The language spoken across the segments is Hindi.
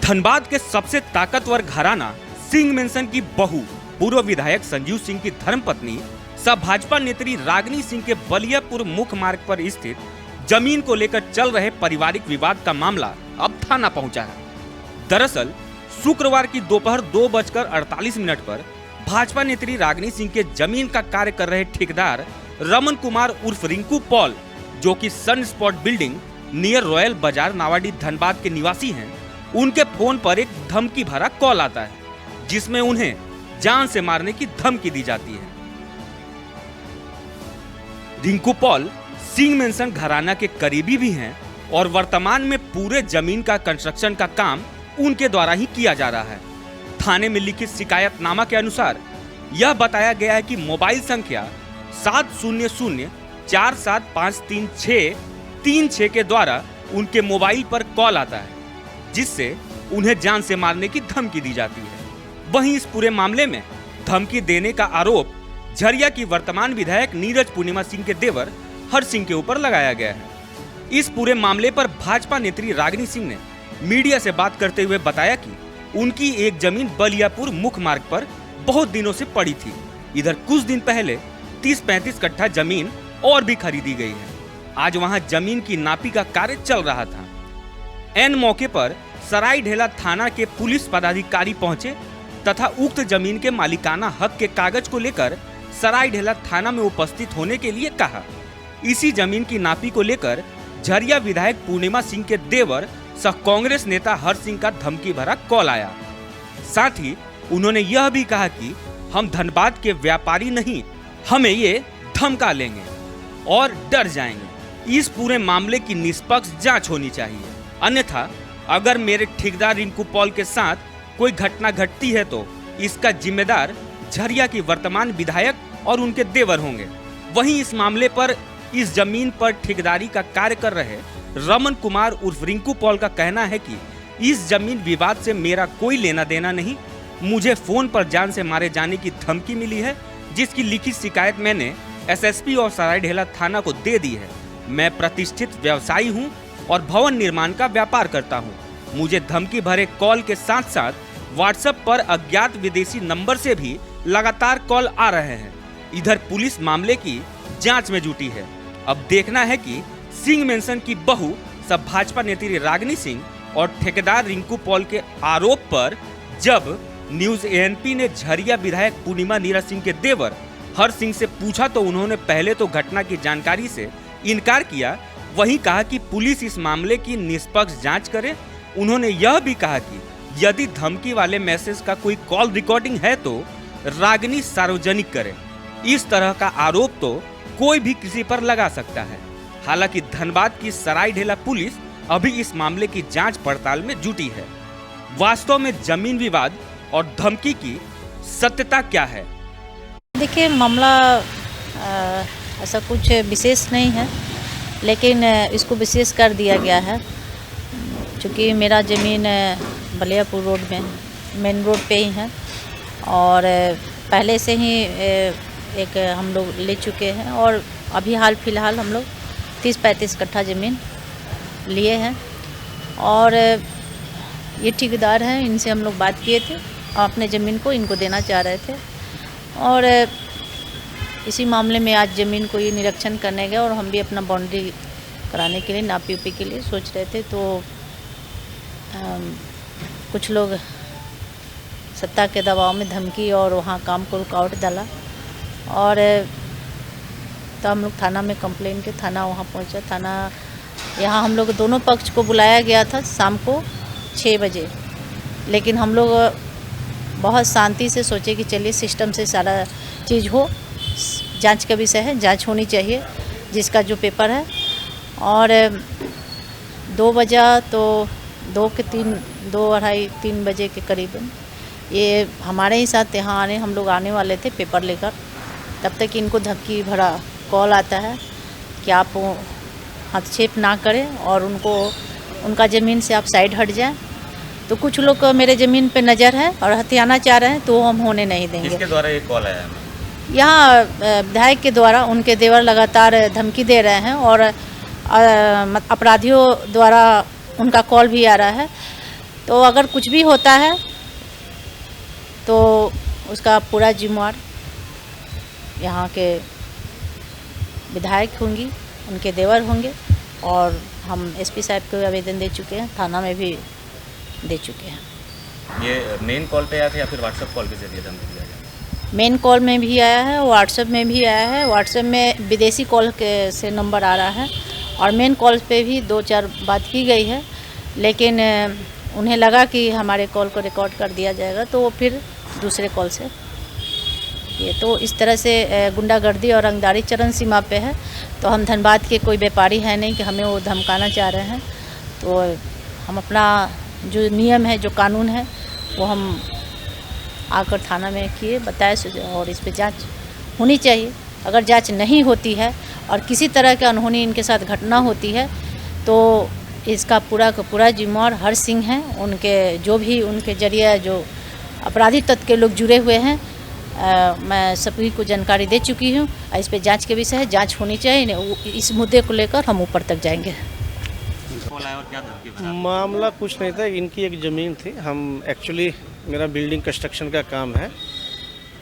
धनबाद के सबसे ताकतवर घराना सिंह मेंशन की बहू पूर्व विधायक संजीव सिंह की धर्मपत्नी सह भाजपा नेत्री रागिनी सिंह के बलियापुर मुख्य मार्ग पर स्थित जमीन को लेकर चल रहे पारिवारिक विवाद का मामला अब थाना पहुंचा है। दरअसल शुक्रवार की दोपहर 2:48 पर भाजपा नेत्री रागिनी सिंह के जमीन का कार्य कर रहे ठेकेदार रमन कुमार उर्फ रिंकू पॉल, जो कि Sun Spot Building near Royal Bazar Nawadi Dhanbad के निवासी हैं, उनके फोन पर एक धमकी भरा कॉल आता है, जिसमें उन्हें जान से मारने की धमकी दी जाती है। रिंकू पॉल सिंह मेंशन घराना के करीबी भी हैं और वर्तमान में पूरे जमीन का कंस्ट्रक्शन का काम उनके द्वारा ही किया जा रहा है। थाने में लिखित शिकायतनामा के अनुसार यह बताया गया है कि मोबाइल संख्या 700-4753636 के द्वारा उनके मोबाइल पर कॉल आता है, जिससे उन्हें जान से मारने की धमकी दी जाती है। वहीं इस पूरे मामले में धमकी देने का आरोप झरिया की वर्तमान विधायक नीरज पूर्णिमा सिंह के देवर हर सिंह के ऊपर लगाया गया है। इस पूरे मामले पर भाजपा नेत्री रागिनी सिंह ने मीडिया से बात करते हुए बताया कि उनकी एक जमीन बलियापुर मुख्य मार्ग पर बहुत दिनों से पड़ी थी। इधर कुछ दिन पहले 30-35 कट्ठा जमीन और भी खरीदी गई है। आज वहां जमीन की नापी का कार्य चल रहा था। एन मौके पर सरायढेला थाना के पुलिस पदाधिकारी पहुंचे तथा उक्त जमीन के मालिकाना हक के कागज को लेकर सरायढेला थाना में उपस्थित होने के लिए कहा। इसी जमीन की नापी को लेकर झरिया विधायक पूर्णिमा सिंह के देवर सह कांग्रेस नेता हर सिंह का धमकी भरा कॉल आया। साथ ही उन्होंने यह भी कहा कि हम धनबाद के व्यापारी नहीं, हमें ये धमका लेंगे और डर जाएंगे। इस पूरे मामले की निष्पक्ष जांच होनी चाहिए, अन्यथा अगर मेरे ठेकेदार रिंकू पॉल के साथ कोई घटना घटती है तो इसका जिम्मेदार झरिया की वर्तमान विधायक और उनके देवर होंगे। वहीं इस मामले पर इस जमीन पर ठेकेदारी का कार्य कर रहे रमन कुमार उर्फ रिंकू पॉल का कहना है कि इस जमीन विवाद से मेरा कोई लेना देना नहीं, मुझे फोन पर जान से मारे जाने की धमकी मिली है, जिसकी लिखित शिकायत मैंने एसएसपी और सरायढेला थाना को दे दी है। मैं प्रतिष्ठित व्यवसायी हूं और भवन निर्माण का व्यापार करता हूं। मुझे धमकी भरे कॉल के साथ साथ व्हाट्सएप पर अज्ञात विदेशी नंबर से भी लगातार कॉल आ रहे हैं। इधर पुलिस मामले की जांच में जुटी है। अब देखना है कि सिंह मेंशन की बहू सब भाजपा नेत्री रागिनी सिंह और ठेकेदार रिंकू पॉल के आरोप पर जब न्यूज एएनपी ने झरिया विधायक पूर्णिमा नीरज सिंह के देवर हर सिंह से पूछा तो उन्होंने पहले तो घटना की जानकारी से इनकार किया, वहीं कहा कि पुलिस इस मामले की निष्पक्ष जांच करे। उन्होंने यह भी कहा कि यदि धमकी वाले मैसेज का कोई कॉल रिकॉर्डिंग है तो रागिनी सार्वजनिक करे। इस तरह का आरोप तो कोई भी किसी पर लगा सकता है। हालांकि धनबाद की सरायढेला पुलिस अभी इस मामले की जांच पड़ताल में जुटी है। वास्तव में जमीन विवाद और धमकी की सत्यता क्या है? देखिए, मामला ऐसा कुछ विशेष नहीं है, लेकिन इसको विशेष कर दिया गया है क्योंकि मेरा ज़मीन बलियापुर रोड में मेन रोड पे ही है और पहले से ही एक हम लोग ले चुके हैं और अभी हाल फिलहाल हम लोग 30-35 कट्ठा ज़मीन लिए हैं और ये ठेकेदार हैं, इनसे हम लोग बात किए थे और अपने ज़मीन को इनको देना चाह रहे थे और इसी मामले में आज ज़मीन को ये निरीक्षण करने गए और हम भी अपना बाउंड्री कराने के लिए नापी उपी के लिए सोच रहे थे तो कुछ लोग सत्ता के दबाव में धमकी और वहाँ काम को रुकावट डाला और तो हम लोग थाना में कंप्लेन के थाना वहाँ पहुँचा। थाना यहाँ हम लोग दोनों पक्ष को बुलाया गया था शाम को 6 बजे, लेकिन हम लोग बहुत शांति से सोचे कि चलिए सिस्टम से सारा चीज़ हो, जांच का विषय है, जांच होनी चाहिए जिसका जो पेपर है। और 2 बजा तो 2-2:30-3 बजे के करीबन ये हमारे ही साथ यहाँ हम लोग आने वाले थे पेपर लेकर, तब तक इनको धमकी भरा कॉल आता है कि आप हस्तक्षेप ना करें और उनका ज़मीन से आप साइड हट जाएं। तो कुछ लोग मेरे ज़मीन पे नज़र है और हथियाना चाह रहे हैं तो हम होने नहीं देंगे। किसके द्वारा ये कॉल आया? यहाँ विधायक के द्वारा उनके देवर लगातार धमकी दे रहे हैं और अपराधियों द्वारा उनका कॉल भी आ रहा है। तो अगर कुछ भी होता है तो उसका पूरा जिम्मेवार यहाँ के विधायक होंगी, उनके देवर होंगे। और हम एसपी साहब को आवेदन दे चुके हैं, थाना में भी दे चुके हैं। ये मेन कॉल पे आया था या फिर व्हाट्सएप कॉल के जरिए धमकी दिया गया? मेन कॉल में भी आया है, व्हाट्सएप में भी आया है। व्हाट्सएप में विदेशी कॉल के से नंबर आ रहा है और मेन कॉल पे भी 2-4 बात की गई है, लेकिन उन्हें लगा कि हमारे कॉल को रिकॉर्ड कर दिया जाएगा तो वो फिर दूसरे कॉल से ये तो इस तरह से गुंडागर्दी और रंगदारी चरम सीमा पे है। तो हम धनबाद के कोई व्यापारी हैं नहीं कि हमें वो धमकाना चाह रहे हैं। तो हम अपना जो नियम है, जो कानून है, वो हम आकर थाना में किए, बताए और इस पे जांच होनी चाहिए। अगर जांच नहीं होती है और किसी तरह की अनहोनी इनके साथ घटना होती है तो इसका पूरा का पूरा जिम्मेवार हर सिंह हैं। उनके जो भी उनके जरिए जो अपराधी तत्व के लोग जुड़े हुए हैं, मैं सभी को जानकारी दे चुकी हूँ। इस पे जांच के विषय है, जांच होनी चाहिए। इस मुद्दे को लेकर हम ऊपर तक जाएंगे। मामला कुछ नहीं था, इनकी एक ज़मीन थी। हम एक्चुअली मेरा बिल्डिंग कंस्ट्रक्शन का काम है,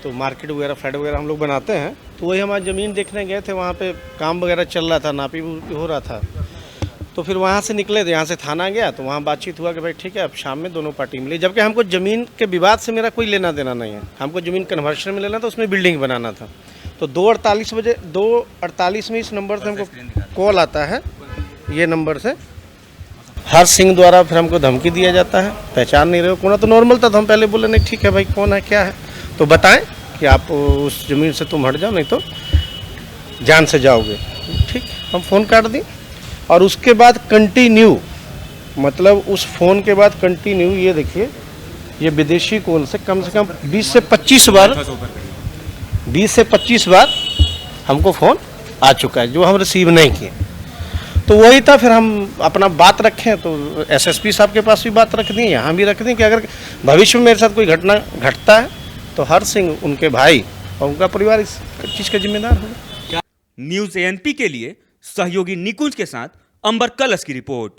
तो मार्केट वगैरह फ्लैट वगैरह हम लोग बनाते हैं। तो वही हमारी ज़मीन देखने गए थे, वहाँ पे काम वगैरह चल रहा था, नापी हो रहा था। तो फिर वहाँ से निकले थे, यहाँ से थाना गया तो वहाँ बातचीत हुआ कि भाई ठीक है अब शाम में दोनों पार्टी मिली। जबकि हमको ज़मीन के विवाद से मेरा कोई लेना देना नहीं है, हमको ज़मीन कन्वर्शन में लेना था, उसमें बिल्डिंग बनाना था। तो 2:48 में इस नंबर से हमको कॉल आता है, ये नंबर से हर सिंह द्वारा फिर हमको धमकी दिया जाता है। पहचान नहीं रहे हो कौन, तो नॉर्मल था। तो हम पहले बोले नहीं ठीक है भाई कौन है क्या है, तो बताएं कि आप उस ज़मीन से तुम हट जाओ नहीं तो जान से जाओगे। ठीक, हम फ़ोन काट दी। और उसके बाद कंटिन्यू, मतलब उस फ़ोन के बाद कंटिन्यू, ये देखिए ये विदेशी कॉल से कम 20 से 25 बार हमको फ़ोन आ चुका है जो हम रिसीव नहीं किए। तो वही था, फिर हम अपना बात रखें तो एसएसपी साहब के पास भी बात रख दी, यहाँ भी रख दी कि अगर भविष्य में मेरे साथ कोई घटना घटता है तो हर सिंह, उनके भाई और उनका परिवार इस चीज़ का जिम्मेदार होगा। न्यूज़ एएनपी के लिए सहयोगी निकुंज के साथ अंबर कलश की रिपोर्ट।